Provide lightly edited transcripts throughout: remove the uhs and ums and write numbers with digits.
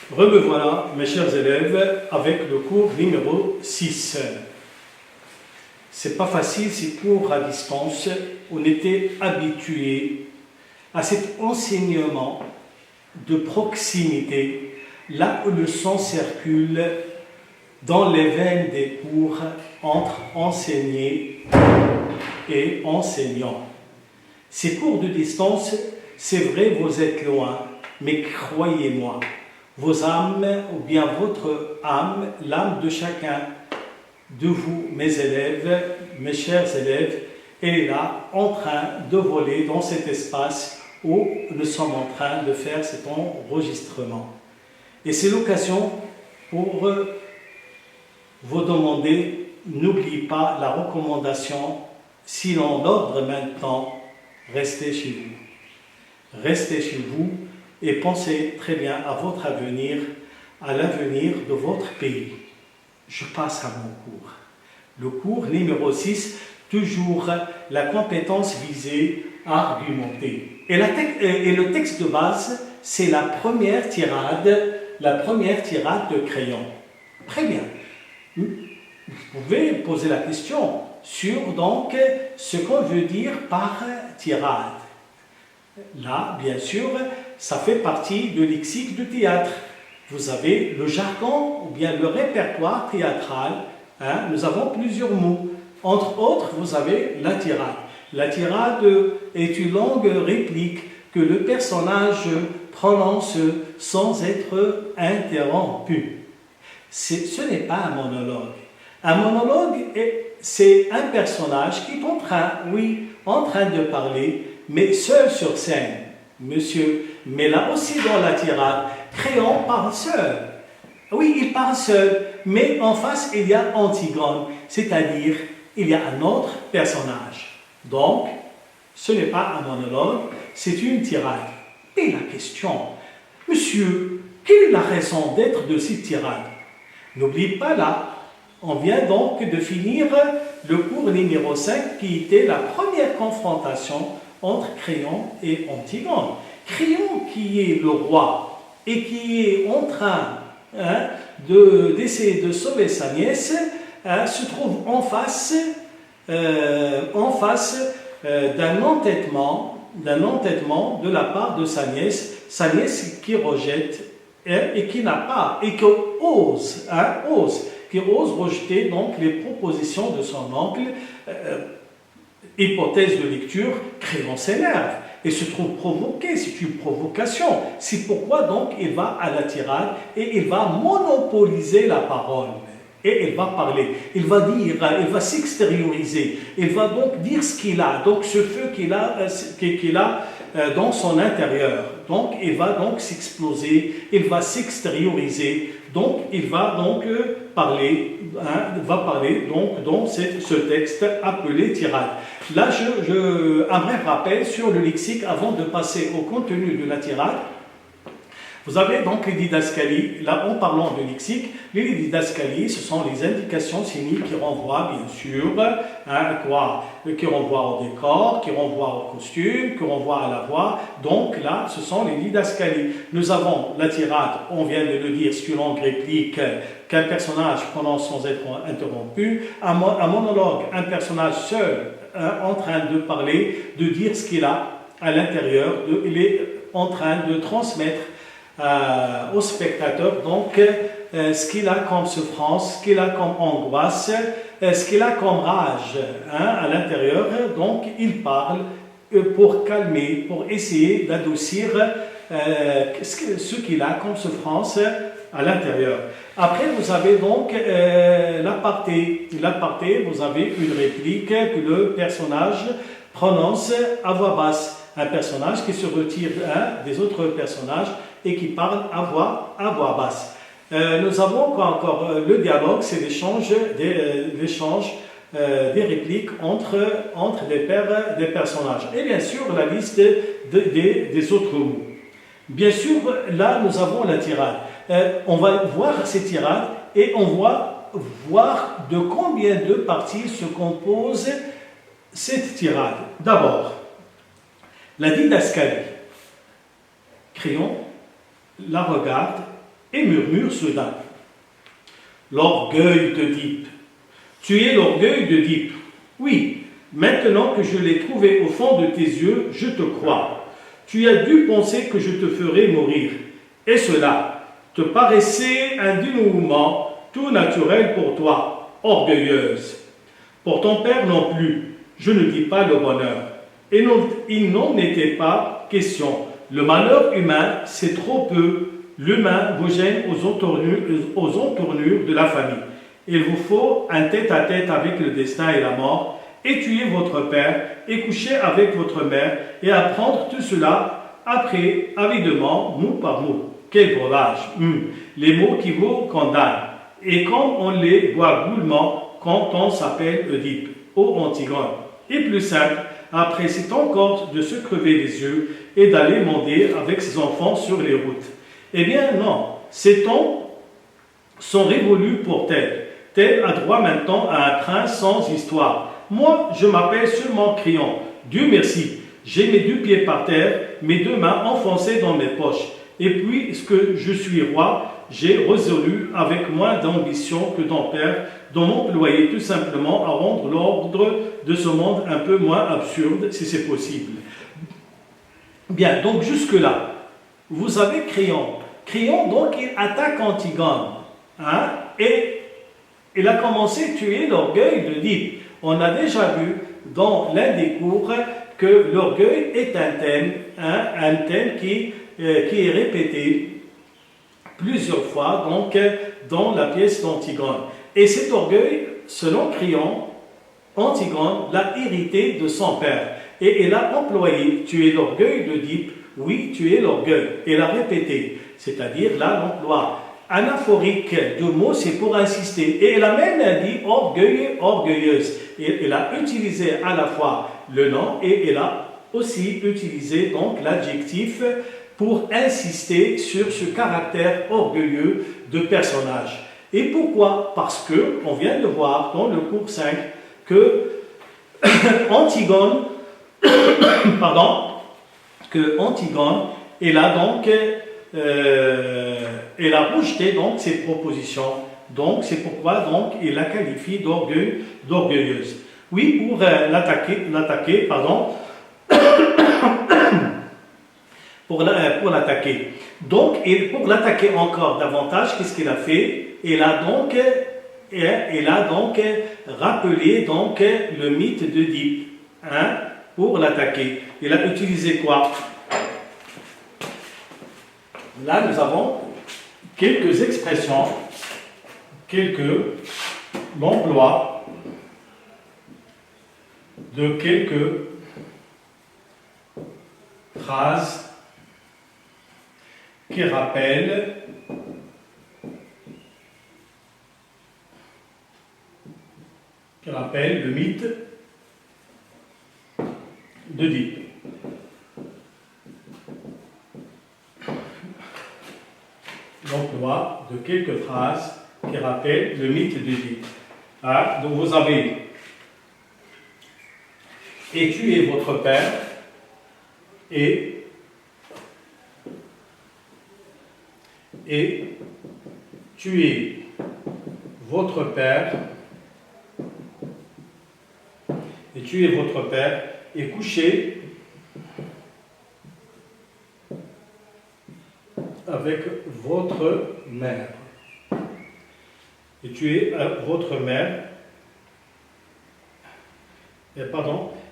Me voilà, mes chers élèves, avec le cours numéro 6. C'est pas facile ces cours à distance. On était habitué à cet enseignement de proximité, là où le sang circule dans les veines des cours entre enseignés et enseignants. Ces cours de distance, c'est vrai, vous êtes loin, mais croyez-moi, vos âmes, ou bien votre âme, l'âme de chacun de vous, mes élèves, mes chers élèves, est là en train de voler dans cet espace où nous sommes en train de faire cet enregistrement. Et c'est l'occasion pour vous demander, n'oubliez pas la recommandation, si l'on ordre maintenant, restez chez vous. Restez chez vous et pensez très bien à votre avenir, à l'avenir de votre pays. Je passe à mon cours. Le cours numéro 6, toujours la compétence visée à argumenter. Et le texte de base, c'est la première tirade de Crayon. Très bien. Vous pouvez poser la question sur donc ce qu'on veut dire par tirade. Là, bien sûr, ça fait partie de lexique du théâtre. Vous avez le jargon ou bien le répertoire théâtral. Nous avons plusieurs mots. Entre autres, vous avez la tirade. La tirade est une longue réplique que le personnage prononce sans être interrompu. Ce n'est pas un monologue. Un monologue, c'est un personnage qui est en train de parler, mais seul sur scène, monsieur. Mais là aussi dans la tirade, Crayon parle seul. Oui, il parle seul, mais en face, il y a Antigone, c'est-à-dire, il y a un autre personnage. Donc, ce n'est pas un monologue, c'est une tirade. Et la question, monsieur, quelle est la raison d'être de cette tirade? N'oubliez pas là, on vient donc de finir le cours numéro 5 qui était la première confrontation entre Crayon et Antigone. Crayon qui est le roi et qui est en train d'essayer de sauver sa nièce, se trouve en face d'un entêtement de la part de sa nièce qui rejette et qui n'a pas, et qui ose rejeter donc les propositions de son oncle. Hypothèse de lecture, Crayon s'énerve et se trouve provoqué, c'est une provocation. C'est pourquoi donc il va à la tirade et il va monopoliser la parole. Et il va parler, il va dire, il va s'extérioriser, il va donc dire ce qu'il a, donc ce feu qu'il a dans son intérieur. Donc il va donc s'exploser, il va s'extérioriser, donc il va donc parler, donc dans ce texte appelé tirade. Là, un bref rappel sur le lexique avant de passer au contenu de la tirade. Vous avez donc les didascalies, là en parlant de lexique, les didascalies, ce sont les indications signées qui renvoient bien sûr à quoi? Qui renvoient au décor, qui renvoient au costume, qui renvoient à la voix. Donc là, ce sont les didascalies. Nous avons la tirade, on vient de le dire, c'est une longue réplique qu'un personnage prononce sans être interrompu. Un monologue, un personnage seul en train de parler, de dire ce qu'il a à l'intérieur, il est en train de transmettre au spectateur donc ce qu'il a comme souffrance, ce qu'il a comme angoisse, ce qu'il a comme rage à l'intérieur. Donc il parle pour calmer, pour essayer d'adoucir ce qu'il a comme souffrance à l'intérieur. Après vous avez donc l'aparté, vous avez une réplique que le personnage prononce à voix basse. Un personnage qui se retire des autres personnages et qui parle à voix basse. Nous avons quoi encore? Le dialogue, c'est l'échange des répliques entre des personnages. Et bien sûr, la liste des autres mots. Bien sûr, là, nous avons la tirade. On va voir ces tirades et on va voir de combien de parties se compose cette tirade. D'abord, la didascalie. Crayon la regarde et murmure soudain. L'orgueil d'Oedipe. Tu es l'orgueil d'Oedipe. Oui, maintenant que je l'ai trouvé au fond de tes yeux, je te crois. Tu as dû penser que je te ferais mourir. Et cela te paraissait un dénouement tout naturel pour toi, orgueilleuse. Pour ton père non plus, je ne dis pas le bonheur. Et non, il n'en était pas question. Le malheur humain, c'est trop peu. L'humain vous gêne aux entournures de la famille. Il vous faut un tête-à-tête avec le destin et la mort, et tuer votre père, et coucher avec votre mère, et apprendre tout cela après, avidement, mot par mot. Quel breuvage! Les mots qui vous condamnent. Et comme on les boit goulûment quand on s'appelle Oedipe, ô Antigone. Et plus simple, après c'est encore de se crever les yeux et d'aller monter avec ses enfants sur les routes. Eh bien non, ces temps sont révolus pour tel. Tel a droit maintenant à un train sans histoire. Moi, je m'appelle seulement Créon. Dieu merci, j'ai mes 2 pieds par terre, mes 2 mains enfoncées dans mes poches. Et puisque je suis roi, j'ai résolu avec moins d'ambition que d'empire de m'employer tout simplement à rendre l'ordre de ce monde un peu moins absurde, si c'est possible. Bien, donc jusque-là, vous avez Créon. Créon, donc, il attaque Antigone. Hein, et il a commencé à tuer l'orgueil d'Oedipe. On a déjà vu dans l'un des cours que l'orgueil est un thème qui est répété plusieurs fois donc, dans la pièce d'Antigone. Et cet orgueil, selon Créon, Antigone l'a hérité de son père. Et elle a employé « tu es l'orgueil d'Oedipe ». Oui, tu es l'orgueil. Elle a répété, c'est-à-dire là l'emploi anaphorique de mots, c'est pour insister. Et elle a même dit orgueil, orgueilleuse. Et elle a utilisé à la fois le nom et elle a aussi utilisé donc l'adjectif pour insister sur ce caractère orgueilleux de personnage. Et pourquoi? Parce que on vient de voir dans le cours 5 que Antigone, elle a donc elle a rejeté donc ses propositions. Donc c'est pourquoi donc il la qualifie d'orgueilleuse. Oui, pour l'attaquer, pour l'attaquer. Donc, et pour l'attaquer encore davantage, qu'est-ce qu'il a fait? Il a donc rappelé donc le mythe d'Oedipe, hein, pour l'attaquer. Il a utilisé quoi? Là, nous avons quelques expressions, l'emploi de quelques phrases qui rappellent le mythe d'Oedipe. L'emploi de quelques phrases qui rappellent le mythe d'Oedipe. Ah, donc vous avez « et tuez votre père » et tuez votre père et couchez avec votre mère. Et tuez votre mère,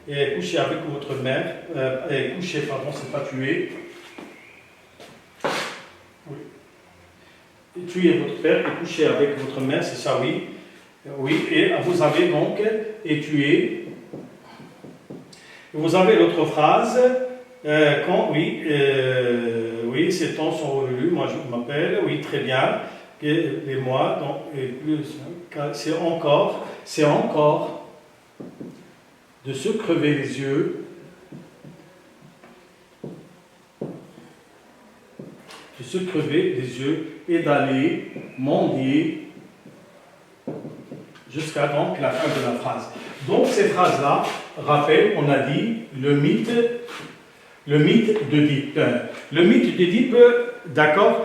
et couchez avec votre mère, c'est pas tuer. Oui. Et tuez votre père et couchez avec votre mère, c'est ça, oui. Oui, et vous avez donc et tuer. Vous avez l'autre phrase, oui, ces temps sont revenus, moi je m'appelle, oui, très bien, et moi, donc, et plus, c'est encore de se crever les yeux, et d'aller mendier jusqu'à donc la fin de la phrase. Donc ces phrases-là rappellent, on a dit, le mythe d'Oedipe. Le mythe d'Oedipe, d'accord,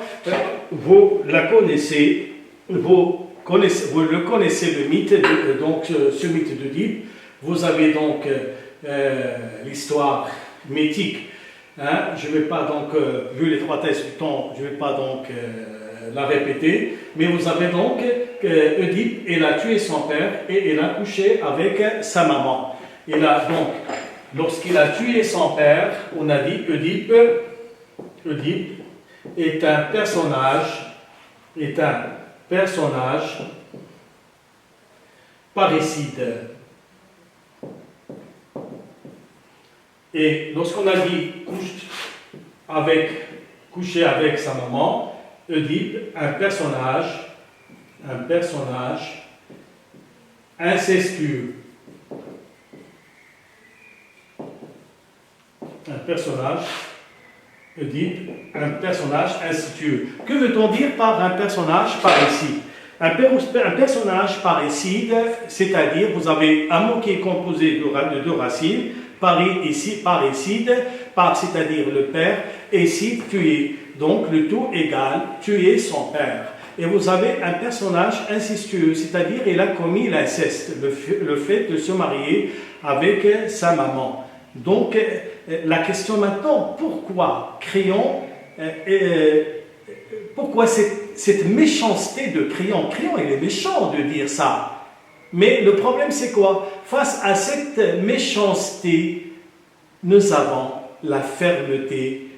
vous le connaissez le mythe, donc ce mythe d'Oedipe. Vous avez donc l'histoire mythique. Hein, je ne vais pas donc, vu l'étroitesse du temps, je ne vais pas donc la répéter, mais vous avez donc Oedipe, il a tué son père et il a couché avec sa maman. Il a donc, lorsqu'il a tué son père, on a dit Oedipe est un personnage parricide. Et lorsqu'on a dit coucher avec sa maman, Oedipe, un personnage incestueux. Oedipe, un personnage incestueux. Que veut-on dire par un personnage parricide? Un personnage parricide, c'est-à-dire, vous avez un mot qui est composé de deux racines, parricide, c'est-à-dire le père, et cide, tuer. Donc le tout égal, tuer son père. Et vous avez un personnage incestueux, c'est-à-dire il a commis l'inceste, le fait de se marier avec sa maman. Donc la question maintenant, pourquoi pourquoi cette méchanceté de Créon? Créon, il est méchant de dire ça. Mais le problème, c'est quoi? Face à cette méchanceté, nous avons la fermeté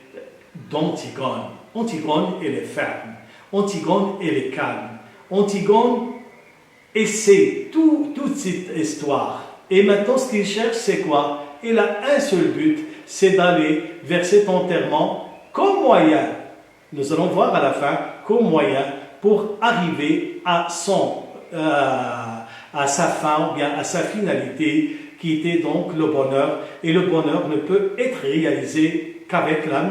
d'Antigone. Antigone, elle est ferme. Antigone, elle est calme. Antigone essaie toute cette histoire. Et maintenant, ce qu'il cherche, c'est quoi? Il a un seul but, c'est d'aller vers cet enterrement comme moyen. Nous allons voir à la fin comme moyen pour arriver à sa fin, ou bien à sa finalité, qui était donc le bonheur. Et le bonheur ne peut être réalisé qu'avec la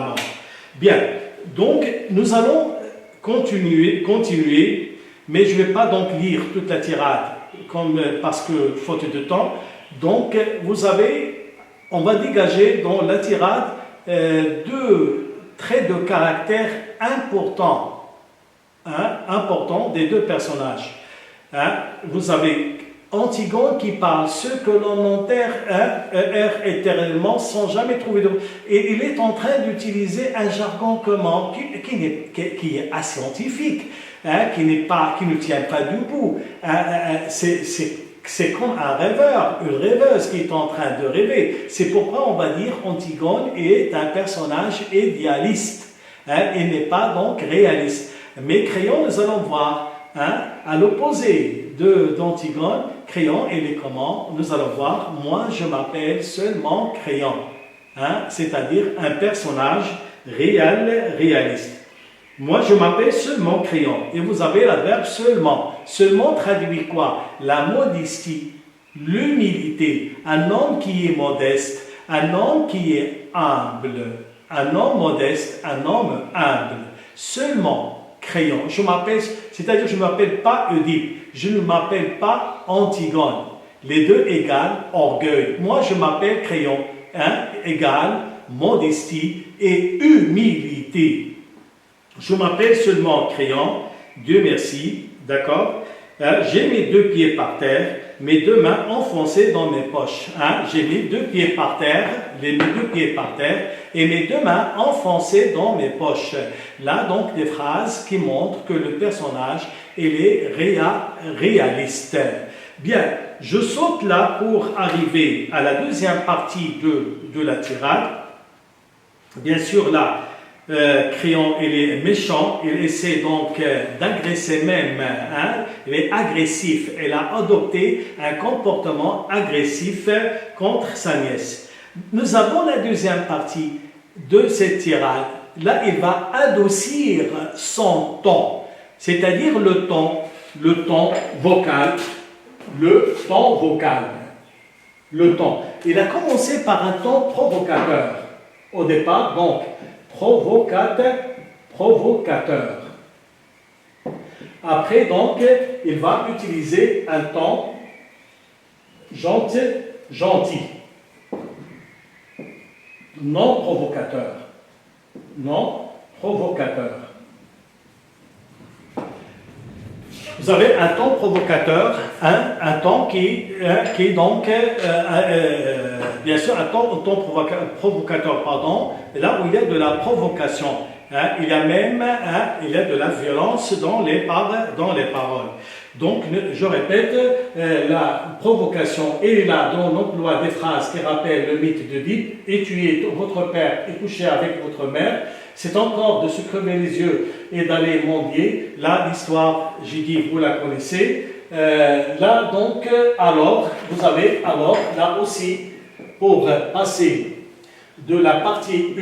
mort. Bien, donc nous allons continuer, mais je ne vais pas donc lire toute la tirade, parce que faute de temps. Donc on va dégager dans la tirade deux traits de caractère importants des deux personnages. Vous avez Antigone qui parle ceux que l'on enterre éternellement sans jamais trouver de... Et il est en train d'utiliser un jargon commun qui est ascientifique, qui ne tient pas debout. C'est comme un rêveur, une rêveuse qui est en train de rêver. C'est pourquoi on va dire Antigone est un personnage idéaliste. Il n'est pas donc réaliste. Mais Créon, nous allons voir, à l'opposé d'Antigone, Créon, il est comment? Nous allons voir, moi je m'appelle seulement Créon. C'est-à-dire un personnage réaliste. Moi, je m'appelle seulement Créon. Et vous avez l'adverbe seulement. Seulement traduit quoi? La modestie, l'humilité. Un homme qui est modeste, un homme qui est humble. Un homme modeste, un homme humble. Seulement Créon. C'est-à-dire je ne m'appelle pas Oedipe. Je ne m'appelle pas Antigone. Les deux égale orgueil. Moi, je m'appelle Créon. Égale modestie et humilité. Je m'appelle seulement Créon, Dieu merci, d'accord? J'ai mes deux pieds par terre, mes deux mains enfoncées dans mes poches. J'ai mes deux pieds par terre, mes deux pieds par terre, et mes deux mains enfoncées dans mes poches. Là, donc, des phrases qui montrent que le personnage, il est réaliste. Bien, je saute là pour arriver à la deuxième partie de la tirade. Bien sûr, là, Créon, il est méchant, il essaie donc d'agresser même, il est agressif, il a adopté un comportement agressif contre sa nièce. Nous avons la deuxième partie de cette tirade. Là, il va adoucir son ton, c'est-à-dire le ton vocal, le ton. Il a commencé par un ton provocateur au départ, donc provocateur. Après, donc, il va utiliser un ton gentil. Non provocateur. provocateur. Vous avez un temps provocateur, un temps qui est donc, bien sûr, un temps provocateur, pardon, là où il y a de la provocation. Il y a même il y a de la violence dans les paroles. Donc, je répète, la provocation est là dans l'emploi des phrases qui rappellent le mythe d'Oedipe. Et tuer votre père et coucher avec votre mère. C'est encore de se crever les yeux et d'aller mendier. Là, l'histoire, j'ai dit, vous la connaissez. Là, donc, alors, vous avez alors, là aussi, pour passer de la partie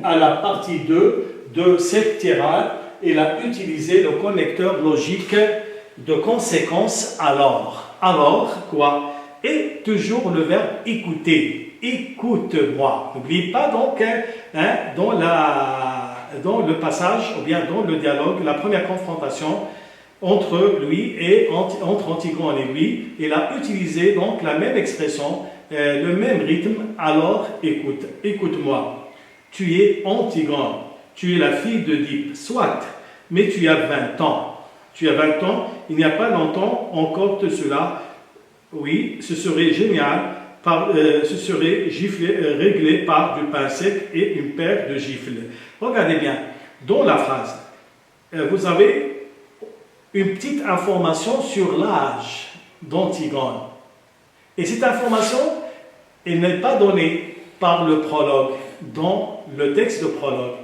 1 à la partie 2 de cette tirade, il a utilisé le connecteur logique de conséquence alors. Alors, quoi? Et toujours le verbe écouter. Écoute-moi. N'oubliez pas donc, dans le passage, ou bien dans le dialogue, la première confrontation entre lui et entre Antigone et lui, il a utilisé donc la même expression, le même rythme. Alors, écoute, écoute-moi. Tu es Antigone. Tu es la fille d'Oedipe, soit, mais tu as 20 ans. Tu as 20 ans, il n'y a pas longtemps encore de cela. Oui, ce serait génial, ce serait réglé par du pain sec et une paire de gifles. Regardez bien, dans la phrase, vous avez une petite information sur l'âge d'Antigone. Et cette information, elle n'est pas donnée par le prologue, dans le texte de prologue.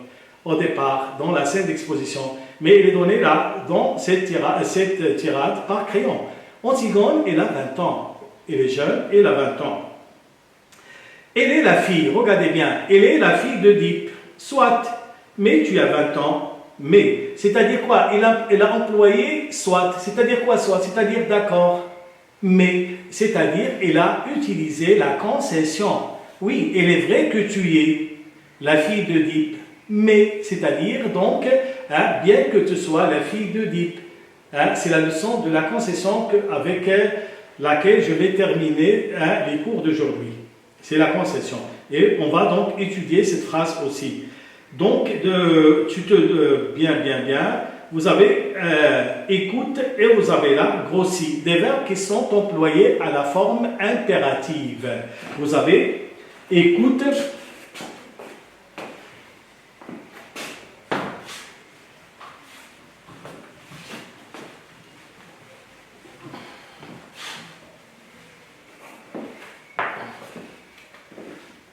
Au départ, dans la scène d'exposition, mais il est donné là, dans cette tirade par crayon. Antigone, elle a 20 ans. Elle est jeune, elle a 20 ans. Elle est la fille, regardez bien, elle est la fille d'Oedipe. Soit, mais tu as 20 ans, mais. C'est-à-dire quoi? Elle a employé soit. C'est-à-dire quoi soit? C'est-à-dire d'accord. Mais, c'est-à-dire, elle a utilisé la concession. Oui, il est vrai que tu es la fille d'Oedipe. Mais, c'est-à-dire donc, bien que tu sois la fille d'Oedipe, c'est la leçon de la concession avec laquelle je vais terminer les cours d'aujourd'hui. C'est la concession. Et on va donc étudier cette phrase aussi. Donc, bien, vous avez écoute et vous avez là grossi, des verbes qui sont employés à la forme impérative. Vous avez écoute.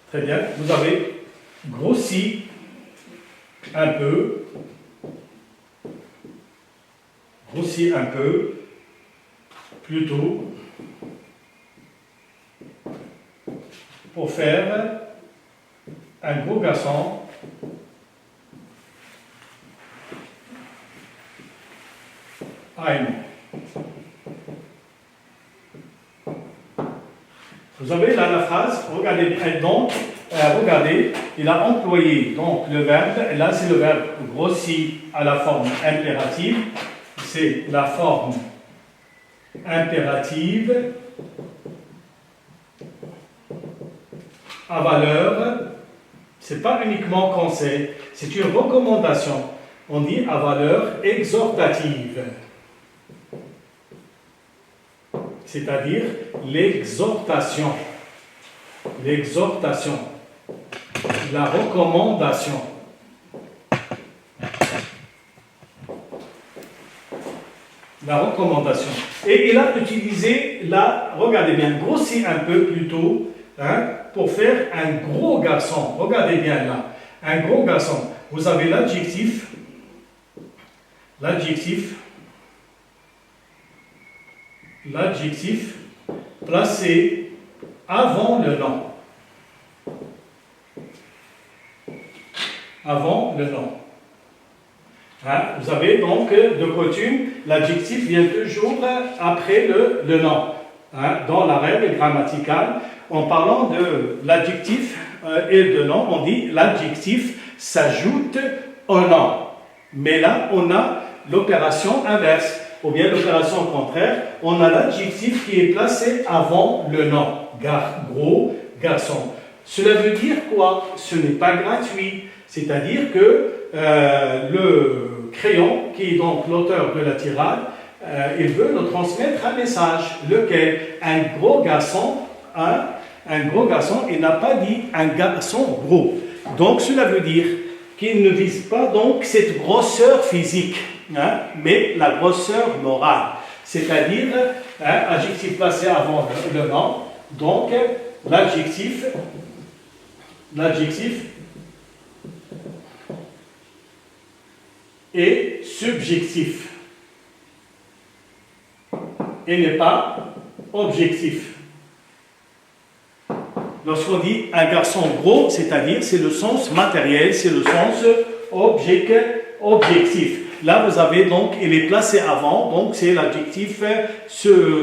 Très bien, vous avez grossi un peu, plutôt, pour faire un gros garçon Ein. Vous avez là la phrase, regardez bien, donc, regardez, il a employé donc le verbe, là c'est le verbe grossi à la forme impérative, c'est la forme impérative à valeur, c'est pas uniquement conseil, c'est une recommandation, on dit à valeur exhortative. C'est-à-dire l'exhortation, la recommandation. La recommandation. Et il a utilisé là, regardez bien, grossir un peu plutôt, pour faire un gros garçon. Regardez bien là, un gros garçon. Vous avez l'adjectif placé avant le nom. Avant le nom. Vous avez donc de coutume, l'adjectif vient toujours après le nom. Dans la règle grammaticale, en parlant de l'adjectif et de nom, on dit l'adjectif s'ajoute au nom. Mais là, on a l'opération inverse. Ou bien l'opération contraire, on a l'adjectif qui est placé avant le nom. Gros garçon. Cela veut dire quoi? Ce n'est pas gratuit. C'est-à-dire que le Créon, qui est donc l'auteur de la tirade, il veut nous transmettre un message, lequel un gros garçon, il n'a pas dit un garçon gros. Donc cela veut dire qu'il ne vise pas donc cette grosseur physique, mais la grosseur morale. C'est-à-dire, adjectif placé avant le nom, donc l'adjectif est subjectif et n'est pas objectif. Lorsqu'on dit un garçon gros, c'est-à-dire c'est le sens matériel, c'est le sens objectif. Là, vous avez donc, il est placé avant, donc c'est l'adjectif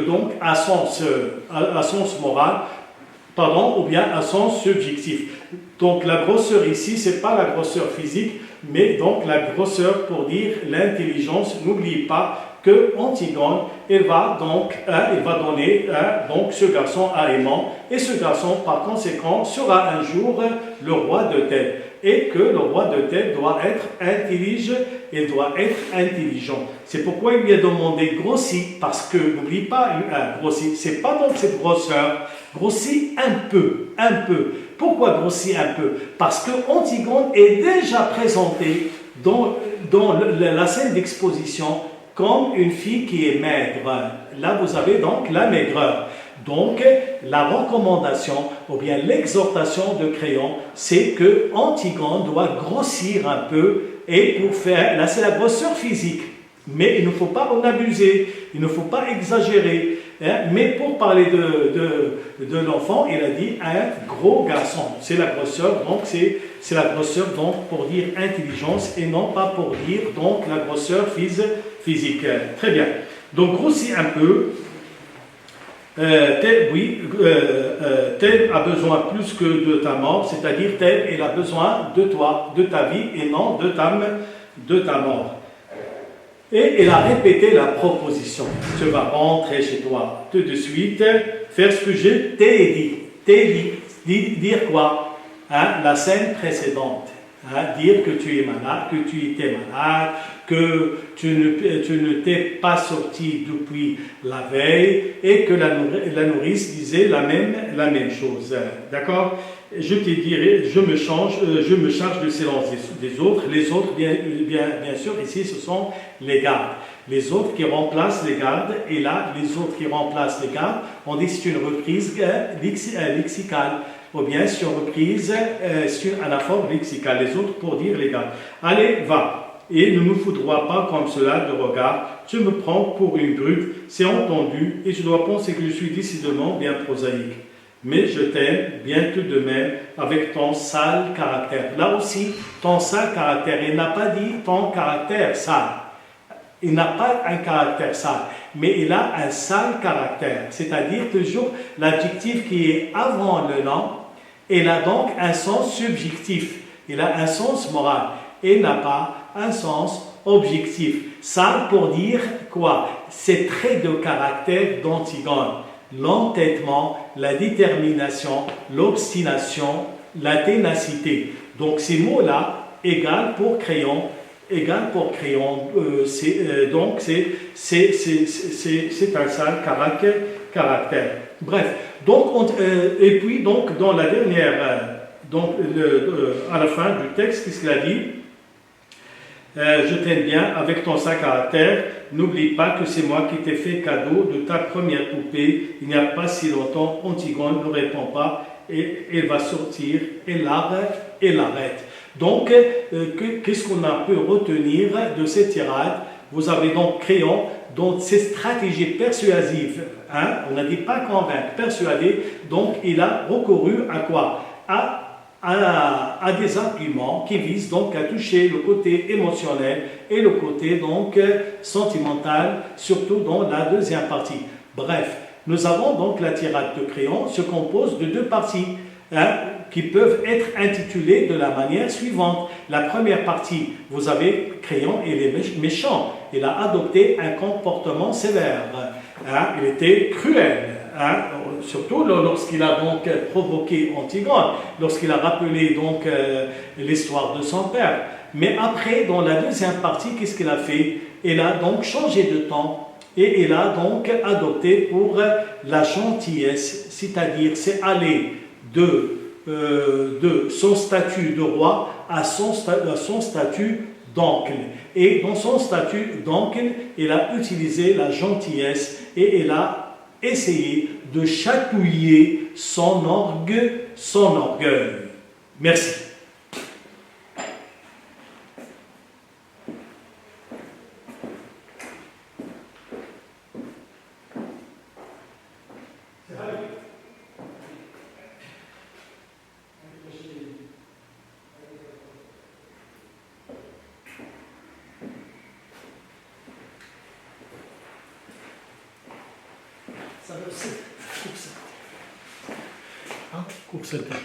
donc à sens moral, ou bien à sens subjectif. Donc la grosseur ici, c'est pas la grosseur physique, mais donc la grosseur pour dire l'intelligence. N'oubliez pas que Antigone, il va donner donc ce garçon à aimant, et ce garçon par conséquent sera un jour le roi de Thèbes, et que le roi de Thèbes doit être intelligent. C'est pourquoi il lui a demandé grossi, parce que n'oublie pas grossi, c'est pas donc cette grosseur, grossi un peu. Pourquoi grossi un peu? Parce que Antigone est déjà présentée dans la scène d'exposition comme une fille qui est maigre. Là, vous avez donc la maigreur. Donc, la recommandation, ou bien l'exhortation de Créon, c'est que Antigone doit grossir un peu, et pour faire, là c'est la grosseur physique, mais il ne faut pas en abuser, il ne faut pas exagérer. Mais pour parler de l'enfant, il a dit un gros garçon. C'est la grosseur, donc c'est la grosseur donc pour dire intelligence, et non pas pour dire donc la grosseur physique. Très bien. Donc grossis un peu. Thèbes a besoin plus que de ta mort, c'est-à-dire Thèbes, il a besoin de toi, de ta vie, et non de ta mort. Et il a répété la proposition. Tu vas rentrer chez toi tout de suite, faire ce que je t'ai dit. Dire quoi? La scène précédente. Dire que tu es malade, que tu étais malade, que tu ne t'es pas sorti depuis la veille, et que la nourrice disait la même chose. D'accord? Je te dirai, je me charge du silence des autres. Les autres, bien sûr, ici, ce sont les gardes. Les autres qui remplacent les gardes, et là, les autres qui remplacent les gardes, on dit que c'est une reprise lexicale, ou bien c'est une reprise sur un anaphore lexical. Les autres pour dire les gardes. Allez, va. Et ne nous foudroie pas comme cela de regard. Tu me prends pour une brute, c'est entendu, et je dois penser que je suis décidément bien prosaïque. Mais je t'aime bien tout de même avec ton sale caractère. Là aussi, ton sale caractère. Il n'a pas dit ton caractère sale. Il n'a pas un caractère sale, mais il a un sale caractère. C'est-à-dire toujours l'adjectif qui est avant le nom, il a donc un sens subjectif. Il a un sens moral. Et n'a pas un sens objectif. Sale pour dire quoi? Ces traits de caractère d'Antigone. L'entêtement, la détermination, l'obstination, la ténacité. Donc ces mots-là, égal pour Créon, donc c'est un sale caractère. Bref, donc et puis donc dans la dernière, à la fin du texte, qu'est-ce qu'il a dit? Je t'aime bien avec ton sale caractère. N'oublie pas que c'est moi qui t'ai fait cadeau de ta première poupée. Il n'y a pas si longtemps. Antigone ne répond pas, et elle va sortir et l'arrête. Donc, qu'est-ce qu'on a pu retenir de cette tirade? Vous avez donc Créon, donc ces stratégies persuasives, on n'a dit pas convaincre, persuader, donc il a recouru à quoi? À des arguments qui visent donc à toucher le côté émotionnel et le côté donc sentimental, surtout dans la deuxième partie. Bref, nous avons donc la tirade de Créon se compose de deux parties qui peuvent être intitulées de la manière suivante. La première partie, vous avez Créon, il est méchant, il a adopté un comportement sévère, il était cruel. Surtout lorsqu'il a donc provoqué Antigone, lorsqu'il a rappelé donc l'histoire de son père. Mais après, dans la deuxième partie, qu'est-ce qu'elle a fait? Elle a donc changé de temps et elle a donc adopté pour la gentillesse, c'est-à-dire c'est aller de son statut de roi à son statut d'oncle. Et dans son statut d'oncle, elle a utilisé la gentillesse et elle a essayé de chatouiller son orgueil. Merci. Ça coupe ça. Coupe ça.